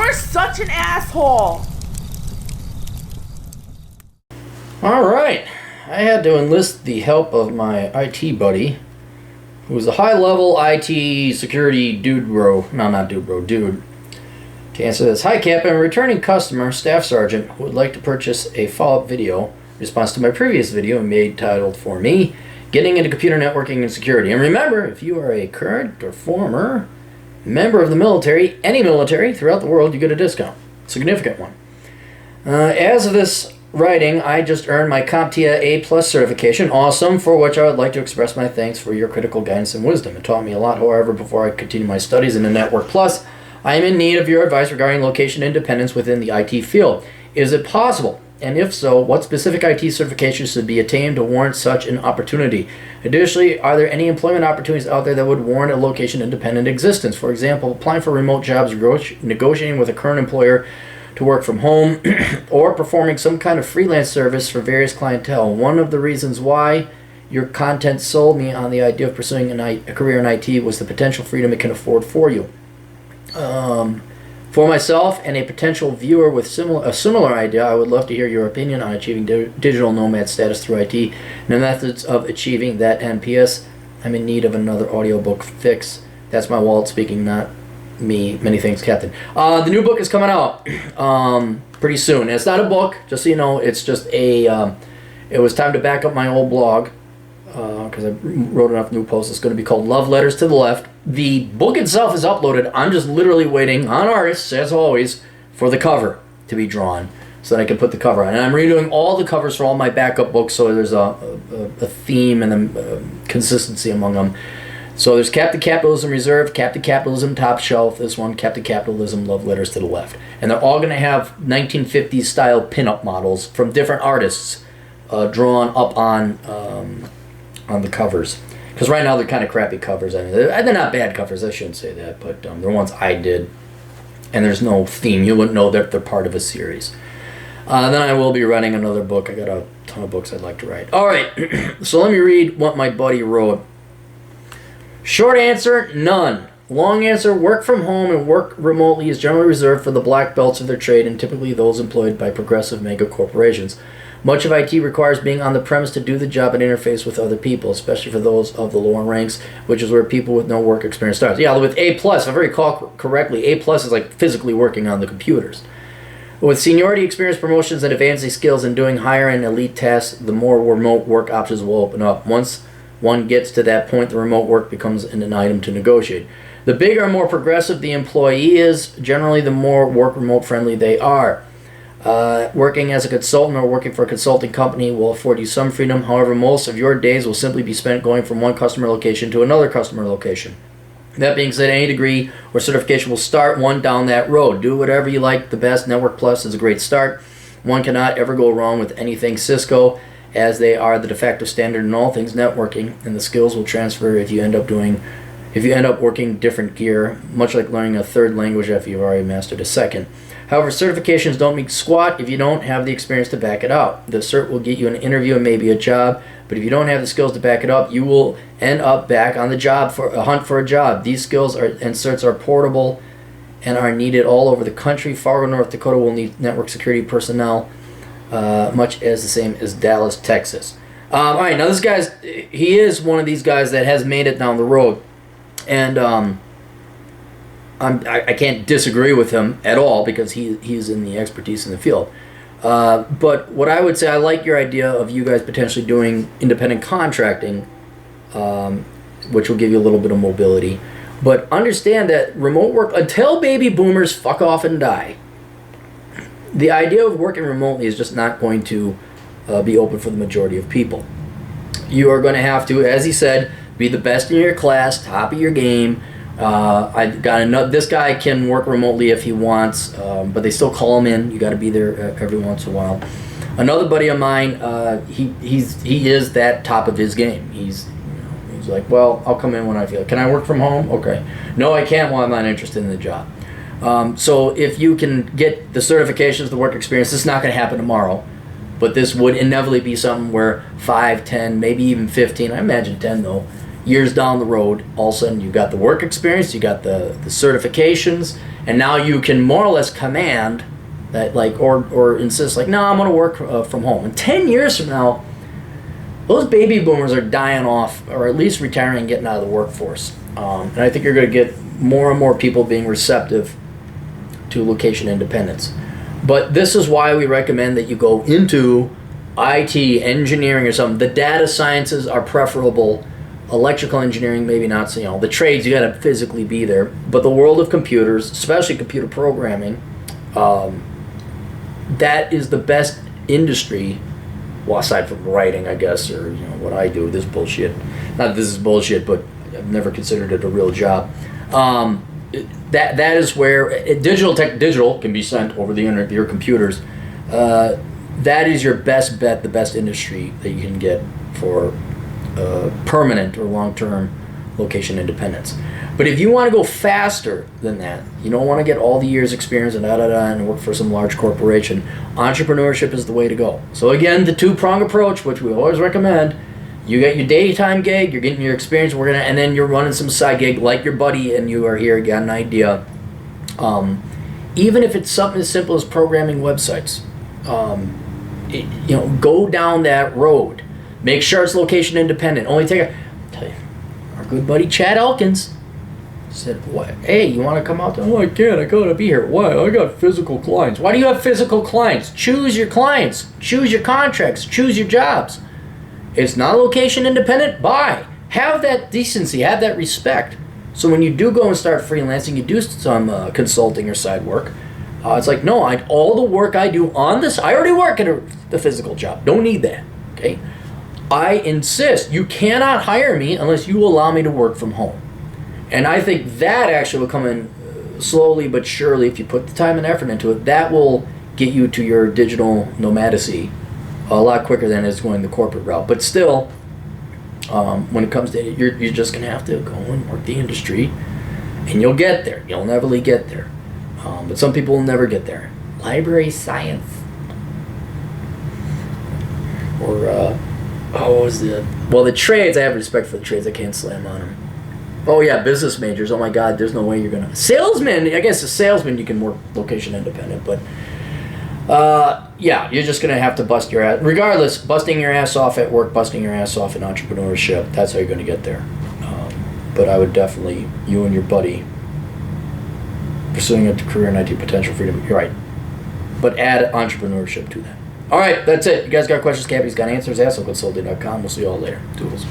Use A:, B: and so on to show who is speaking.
A: You're such an asshole!
B: Alright, I had to enlist the help of my IT buddy, who's a high-level IT security dude. To answer this. Hi, Cappy. I'm a returning customer, staff sergeant, who would like to purchase a follow-up video in response to my previous video made titled For Me, Getting into Computer Networking and Security. And remember, if you are a current or former member of the military, any military throughout the world, you get a discount. Significant one. As of this writing, I just earned my CompTIA A+ certification, awesome, for which I would like to express my thanks for your critical guidance and wisdom. It taught me a lot, however, before I continue my studies in the Network Plus. I am in need of your advice regarding location independence within the IT field. Is it possible? And if so, what specific IT certifications should be attained to warrant such an opportunity? Additionally, are there any employment opportunities out there that would warrant a location-independent existence? For example, applying for remote jobs, negotiating with a current employer to work from home, or performing some kind of freelance service for various clientele. One of the reasons why your content sold me on the idea of pursuing a career in IT was the potential freedom it can afford for you. For myself and a potential viewer with a similar idea, I would love to hear your opinion on achieving digital nomad status through IT and the methods of achieving that. NPS, I'm in need of another audiobook fix. That's my wallet speaking, not me. Many thanks, Captain. The new book is coming out pretty soon. It's not a book, just so you know. It's just a. It was time to back up my old blog because I wrote enough new posts. It's going to be called Love Letters to the Left. The book itself is uploaded. I'm just literally waiting on artists, as always, for the cover to be drawn so that I can put the cover on. And I'm redoing all the covers for all my backup books, so there's a theme and a consistency among them. So there's Captain Capitalism Reserve, Captain Capitalism Top Shelf, this one, Captain Capitalism Love Letters to the Left. And they're all going to have 1950s style pinup models from different artists drawn up on the covers. Because right now they're kind of crappy covers. I mean, they're not bad covers, I shouldn't say that, but they're ones I did. And there's no theme. You wouldn't know that they're part of a series. Then I will be writing another book. I got a ton of books I'd like to write. All right, so let me read what my buddy wrote. Short answer, none. Long answer, work from home and work remotely is generally reserved for the black belts of their trade and typically those employed by progressive mega corporations. Much of IT requires being on the premise to do the job and interface with other people, especially for those of the lower ranks, which is where people with no work experience starts. Yeah, with A+, if I recall correctly, A+ is like physically working on the computers. With seniority, experience, promotions, and advancing skills in doing higher and elite tasks, the more remote work options will open up. Once one gets to that point, the remote work becomes an item to negotiate. The bigger and more progressive the employee is, generally the more work remote friendly they are. Working as a consultant or working for a consulting company will afford you some freedom. However, most of your days will simply be spent going from one customer location to another customer location. That being said, any degree or certification will start one down that road. Do whatever you like the best. Network Plus is a great start. One cannot ever go wrong with anything Cisco, as they are the de facto standard in all things networking, and the skills will transfer if you end up working different gear, much like learning a third language after you've already mastered a second. However, certifications don't mean squat if you don't have the experience to back it up. The cert will get you an interview and maybe a job, but if you don't have the skills to back it up, you will end up back on the job for a hunt for a job. These skills and certs are portable and are needed all over the country. Fargo, North Dakota will need network security personnel, much as the same as Dallas, Texas. All right, now he is one of these guys that has made it down the road, and I can't disagree with him at all because he's in the expertise in the field. But what I would say, I like your idea of you guys potentially doing independent contracting, which will give you a little bit of mobility. But understand that remote work, until baby boomers fuck off and die, the idea of working remotely is just not going to be open for the majority of people. You are going to have to, as he said, be the best in your class, top of your game. This guy can work remotely if he wants, but they still call him in. You got to be there every once in a while. Another buddy of mine, he is that top of his game. He's like, well, I'll come in when I feel it. Can I work from home? Okay. No, I can't. Well, I'm not interested in the job. So if you can get the certifications, the work experience, this is not going to happen tomorrow, but this would inevitably be something where 5, 10, maybe even 15, I imagine 10 though, years down the road, all of a sudden you've got the work experience, you got the certifications, and now you can more or less command that, like, or insist, like, no, I'm going to work from home. And 10 years from now, those baby boomers are dying off, or at least retiring and getting out of the workforce. And I think you're going to get more and more people being receptive to location independence. But this is why we recommend that you go into IT, engineering, or something. The data sciences are preferable. Electrical engineering, maybe not. So, you know, the trades, you got to physically be there. But the world of computers, especially computer programming, that is the best industry. Well, aside from writing, I guess, or, you know, what I do, this bullshit. Not that this is bullshit, but I've never considered it a real job. That is where digital can be sent over the internet to your computers. That is your best bet, the best industry that you can get for permanent or long-term location independence. But if you want to go faster than that, you don't want to get all the years experience and work for some large corporation, entrepreneurship is the way to go. So again, the two-prong approach, which we always recommend, you get your daytime gig, you're getting your experience, and then you're running some side gig like your buddy, and you are here, got an idea. Even if it's something as simple as programming websites, go down that road. Make sure it's location independent. Only take tell you, our good buddy Chad Elkins said, "What? Hey, you want to come out there?" "Oh, I can't. I gotta be here." "Why? I got physical clients." "Why do you have physical clients?" Choose your clients. Choose your contracts. Choose your jobs. It's not location independent. Buy. Have that decency. Have that respect. So when you do go and start freelancing, you do some consulting or side work. It's like, no, all the work I do on this, I already work at the physical job. Don't need that. Okay. I insist. You cannot hire me unless you allow me to work from home. And I think that actually will come in slowly but surely if you put the time and effort into it. That will get you to your digital nomadacy a lot quicker than it's going the corporate route. But still, when it comes to it, you're just going to have to go and work the industry, and you'll get there. You'll never really get there. But some people will never get there. Library science. Or, what was the... Well, the trades, I have respect for the trades. I can't slam on them. Oh, yeah, business majors. Oh, my God, there's no way you're going to... Salesman, I guess a salesman you can work location independent, but... yeah, you're just going to have to bust your ass. Regardless, busting your ass off at work, busting your ass off in entrepreneurship, that's how you're going to get there. But I would definitely, you and your buddy, pursuing a career in IT potential freedom, you're right. But add entrepreneurship to that. All right, that's it. You guys got questions? Cappy's got answers. AskSoConsulting.com. We'll see you all later. Toodles.